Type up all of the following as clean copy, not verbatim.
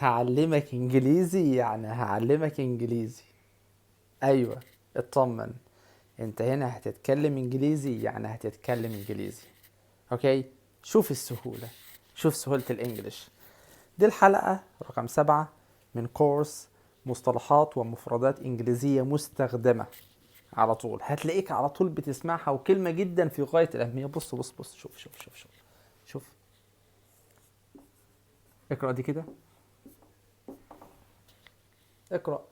هعلمك انجليزي، يعني هعلمك انجليزي. ايوه، اطمن. انت هنا هتتكلم انجليزي، يعني هتتكلم انجليزي. اوكي. شوف السهولة، شوف سهولة الانجليش. دي الحلقة رقم 7 من كورس مصطلحات ومفردات انجليزية مستخدمة. على طول هتلاقيك على طول بتسمعها، وكلمة جدا في غاية الأهمية. بص بص بص، شوف شوف شوف شوف شوف. اقرأ دي كده، اقرأ.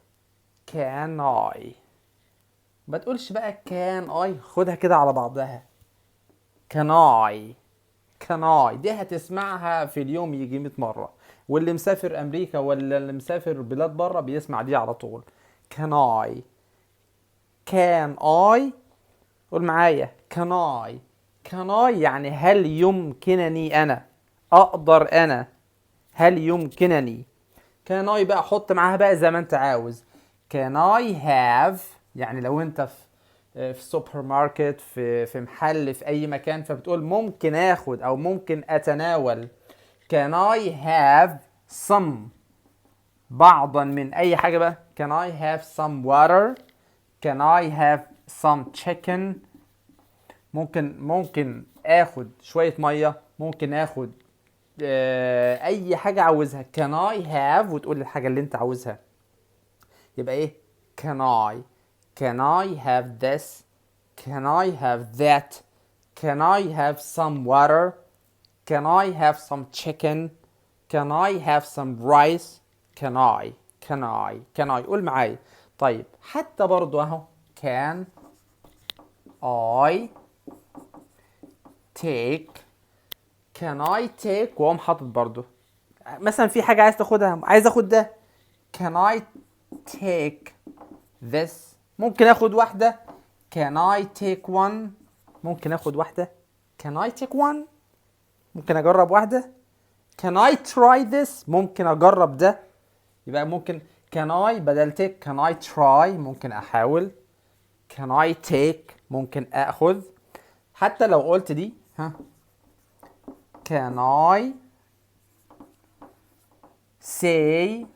can I. ما تقولش بقى can I، خدها كده على بعضها. can I. can I دي هتسمعها في اليوم يجي 100 مرة. واللي مسافر أمريكا ولا اللي مسافر بلاد بره بيسمع دي على طول. can I. can I. قول معايا can I. can I يعني هل يمكنني أنا، أقدر أنا، هل يمكنني. can I بقى حط معاها بقى زي ما أنت عاوز. can I have، يعني لو أنت في سوبر ماركت، في محل، في أي مكان، فبتقول ممكن آخد أو ممكن أتناول. can I have some، بعضا من أي حاجة بقى. can I have some water. can I have some chicken. ممكن اخد شوية مية، ممكن اخد اي حاجة عاوزها. can I have وتقول الحاجة اللي انت عاوزها. يبقى ايه؟ can I. can I have this. can I have that. can I have some water. can I have some chicken. can I have some rice. can I. قول معاي. طيب حتى برضو اهو can I take. can I take واقوم حاطط برضو مثلا في حاجة عايز تاخدها، عايز اخد ده. can I take this. ممكن اخد واحدة. can I take one. ممكن اخد واحدة. can I take one. ممكن اجرب واحدة. can I try this. ممكن اجرب ده. يبقى ممكن can I بدل take can I try، ممكن احاول. can I take ممكن اخذ. حتى لو قلت دي ها can I say.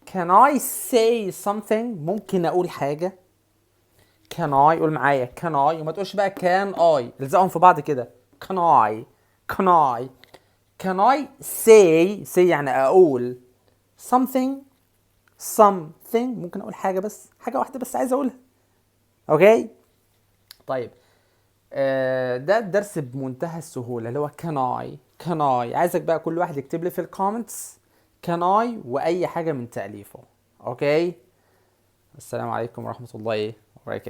can I say something. ممكن اقول حاجة. can I قول معايا can I، وما تقولش بقى can I، الزقهم في بعض كده. can I. can I. can I say يعني اقول something. ممكن اقول حاجة، بس حاجة واحدة بس عايز اقولها. اوكي. طيب ده الدرس بمنتهى السهولة اللي هو can I. عايزك بقى كل واحد يكتب لي في الكومنتس can I وأي حاجة من تأليفه. أوكي. السلام عليكم ورحمة الله وبركاته.